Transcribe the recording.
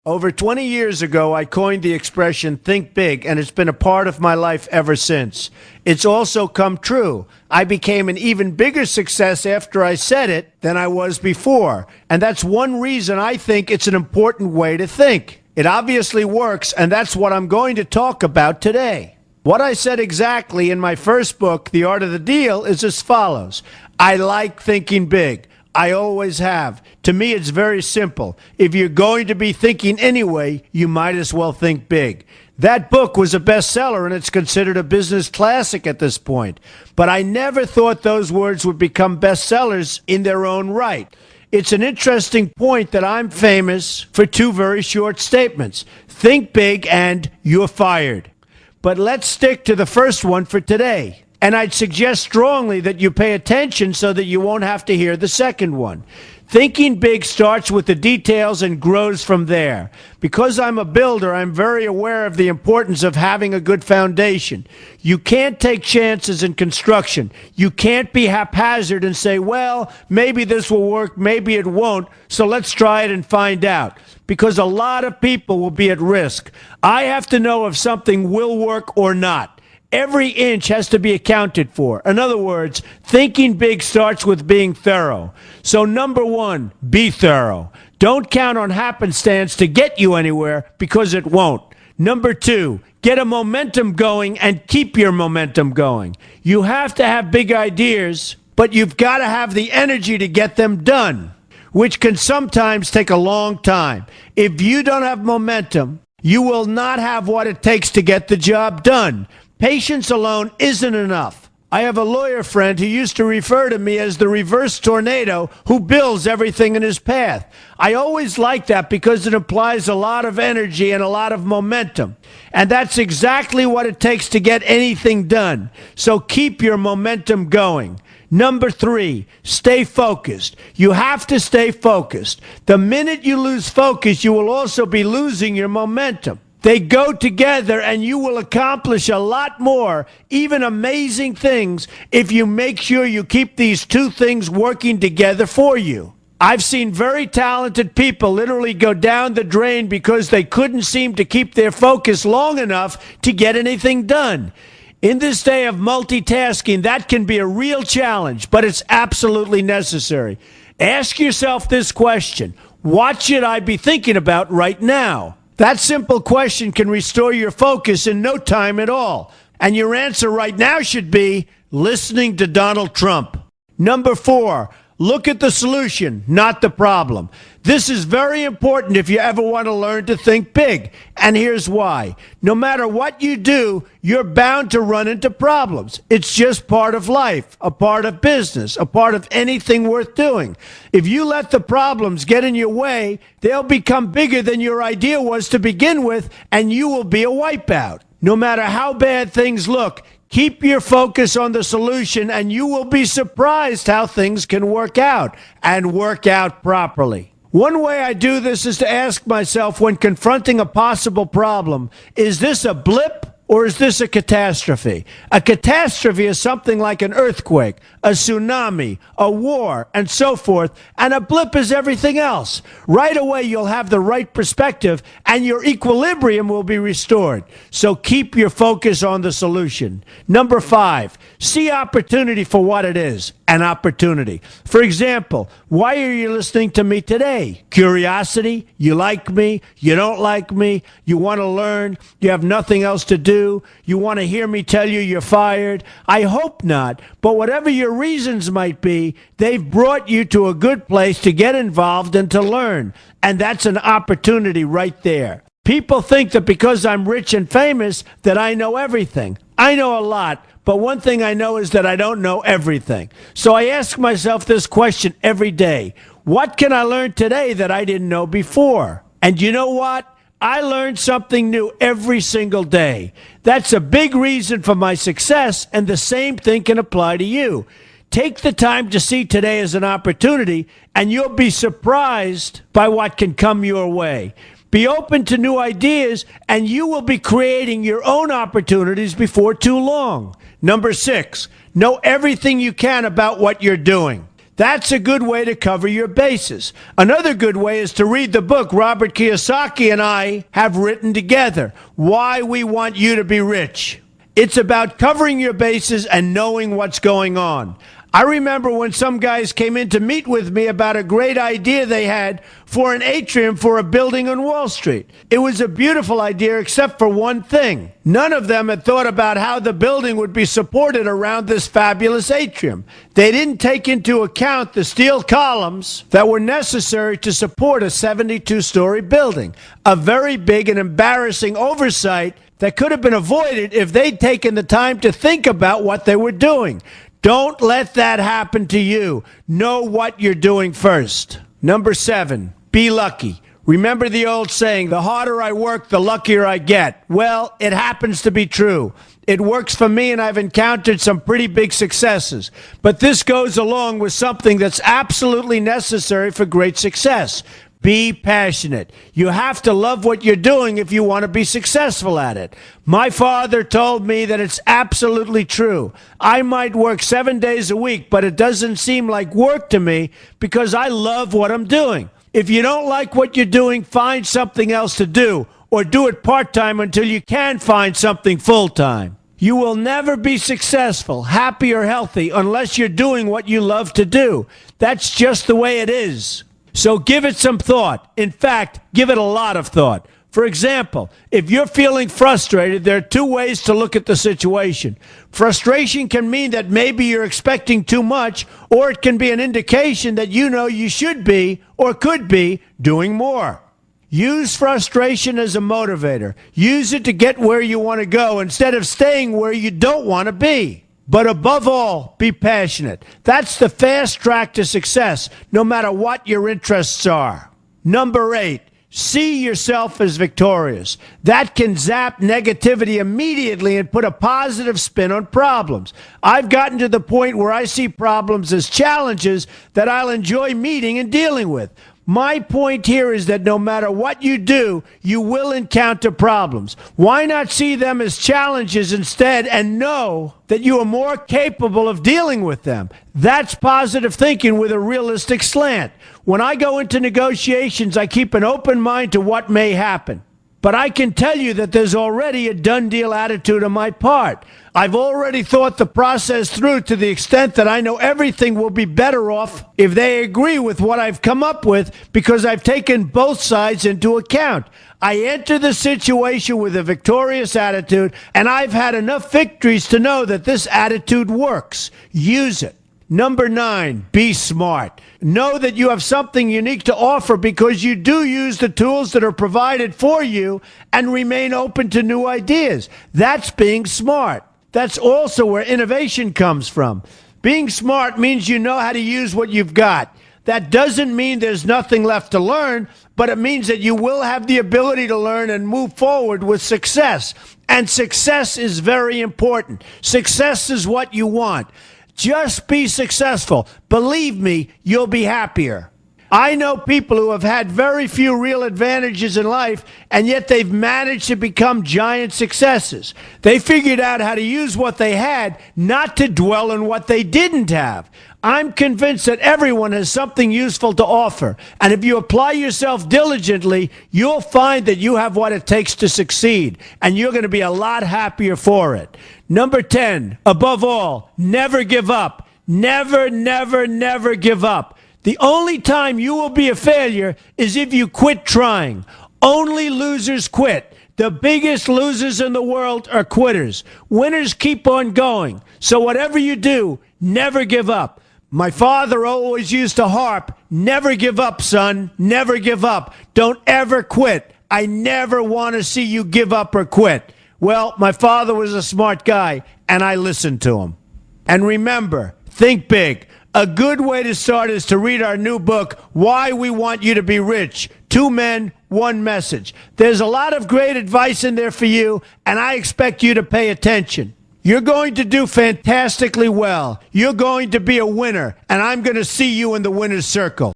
Over 20 years ago, I coined the expression think big, and it's been a part of my life ever since. It's also come true. I became an even bigger success after I said it than I was before. And that's one reason I think it's an important way to think. It obviously works, and that's what I'm going to talk about today. What I said exactly in my first book, The Art of the Deal, is as follows. I like thinking big. I always have. To me, it's very simple. If you're going to be thinking anyway, you might as well think big. That book was a bestseller, and it's considered a business classic at this point. But I never thought those words would become bestsellers in their own right. It's an interesting point that I'm famous for two very short statements. Think big and you're fired. But let's stick to the first one for today. And I'd suggest strongly that you pay attention so that you won't have to hear the second one. Thinking big starts with the details and grows from there. Because I'm a builder, I'm very aware of the importance of having a good foundation. You can't take chances in construction. You can't be haphazard and say, well, maybe this will work, maybe it won't, so let's try it and find out. Because a lot of people will be at risk. I have to know if something will work or not. Every inch has to be accounted for. In other words, thinking big starts with being thorough. So number one, be thorough. Don't count on happenstance to get you anywhere because it won't. Number two, get a momentum going and keep your momentum going. You have to have big ideas, but you've got to have the energy to get them done, which can sometimes take a long time. If you don't have momentum, you will not have what it takes to get the job done. Patience alone isn't enough. I have a lawyer friend who used to refer to me as the reverse tornado who builds everything in his path. I always like that because it implies a lot of energy and a lot of momentum. And that's exactly what it takes to get anything done. So keep your momentum going. Number three, stay focused. You have to stay focused. The minute you lose focus, you will also be losing your momentum. They go together, and you will accomplish a lot more, even amazing things, if you make sure you keep these two things working together for you. I've seen very talented people literally go down the drain because they couldn't seem to keep their focus long enough to get anything done. In this day of multitasking, that can be a real challenge, but it's absolutely necessary. Ask yourself this question: what should I be thinking about right now? That simple question can restore your focus in no time at all. And your answer right now should be listening to Donald Trump. Number four, look at the solution, not the problem. This is very important if you ever want to learn to think big. And here's why. No matter what you do, you're bound to run into problems. It's just part of life, a part of business, a part of anything worth doing. If you let the problems get in your way, they'll become bigger than your idea was to begin with, and you will be a wipeout. No matter how bad things look, keep your focus on the solution, and you will be surprised how things can work out, and work out properly. One way I do this is to ask myself when confronting a possible problem, is this a blip or is this a catastrophe? A catastrophe is something like an earthquake, a tsunami, a war, and so forth, and a blip is everything else. Right away, you'll have the right perspective, and your equilibrium will be restored. So keep your focus on the solution. Number five, see opportunity for what it is, an opportunity. For example, why are you listening to me today? Curiosity? You like me? You don't like me? You want to learn? You have nothing else to do? You want to hear me tell you you're fired? I hope not, but whatever your reasons might be, they've brought you to a good place to get involved and to learn, and that's an opportunity right there. People think that because I'm rich and famous that I know everything. I know a lot, but one thing I know is that I don't know everything. So I ask myself this question every day. What can I learn today that I didn't know before? And you know what? I learn something new every single day. That's a big reason for my success, and the same thing can apply to you. Take the time to see today as an opportunity, and you'll be surprised by what can come your way. Be open to new ideas, and you will be creating your own opportunities before too long. Number six, know everything you can about what you're doing. That's a good way to cover your bases. Another good way is to read the book Robert Kiyosaki and I have written together, Why We Want You to Be Rich. It's about covering your bases and knowing what's going on. I remember when some guys came in to meet with me about a great idea they had for an atrium for a building on Wall Street. It was a beautiful idea except for one thing. None of them had thought about how the building would be supported around this fabulous atrium. They didn't take into account the steel columns that were necessary to support a 72-story building, a very big and embarrassing oversight that could have been avoided if they'd taken the time to think about what they were doing. Don't let that happen to you. Know what you're doing first. Number 7, be lucky. Remember the old saying, the harder I work, the luckier I get. Well, it happens to be true. It works for me, and I've encountered some pretty big successes. But this goes along with something that's absolutely necessary for great success. Be passionate. You have to love what you're doing if you want to be successful at it. My father told me that it's absolutely true. I might work 7 days a week, but it doesn't seem like work to me because I love what I'm doing. If you don't like what you're doing, find something else to do, or do it part-time until you can find something full-time. You will never be successful, happy, or healthy unless you're doing what you love to do. That's just the way it is. So give it some thought. In fact, give it a lot of thought. For example, if you're feeling frustrated, there are 2 ways to look at the situation. Frustration can mean that maybe you're expecting too much, or it can be an indication that you know you should be or could be doing more. Use frustration as a motivator. Use it to get where you want to go instead of staying where you don't want to be. But above all, be passionate. That's the fast track to success, no matter what your interests are. Number 8, see yourself as victorious. That can zap negativity immediately and put a positive spin on problems. I've gotten to the point where I see problems as challenges that I'll enjoy meeting and dealing with. My point here is that no matter what you do, you will encounter problems. Why not see them as challenges instead and know that you are more capable of dealing with them? That's positive thinking with a realistic slant. When I go into negotiations, I keep an open mind to what may happen. But I can tell you that there's already a done deal attitude on my part. I've already thought the process through to the extent that I know everything will be better off if they agree with what I've come up with because I've taken both sides into account. I enter the situation with a victorious attitude, and I've had enough victories to know that this attitude works. Use it. Number 9, be smart. Know that you have something unique to offer because you do use the tools that are provided for you and remain open to new ideas. That's being smart. That's also where innovation comes from. Being smart means you know how to use what you've got. That doesn't mean there's nothing left to learn, but it means that you will have the ability to learn and move forward with success. And success is very important. Success is what you want. Just be successful. Believe me, you'll be happier. I know people who have had very few real advantages in life, and yet they've managed to become giant successes. They figured out how to use what they had, not to dwell on what they didn't have. I'm convinced that everyone has something useful to offer, and if you apply yourself diligently, you'll find that you have what it takes to succeed, and you're going to be a lot happier for it. Number 10, above all, never give up. Never, never, never give up. The only time you will be a failure is if you quit trying. Only losers quit. The biggest losers in the world are quitters. Winners keep on going. So whatever you do, never give up. My father always used to harp, never give up, son, never give up. Don't ever quit. I never want to see you give up or quit. Well, my father was a smart guy, and I listened to him. And remember, think big. A good way to start is to read our new book, Why We Want You to Be Rich. 2 men, 1 message. There's a lot of great advice in there for you, and I expect you to pay attention. You're going to do fantastically well. You're going to be a winner, and I'm going to see you in the winner's circle.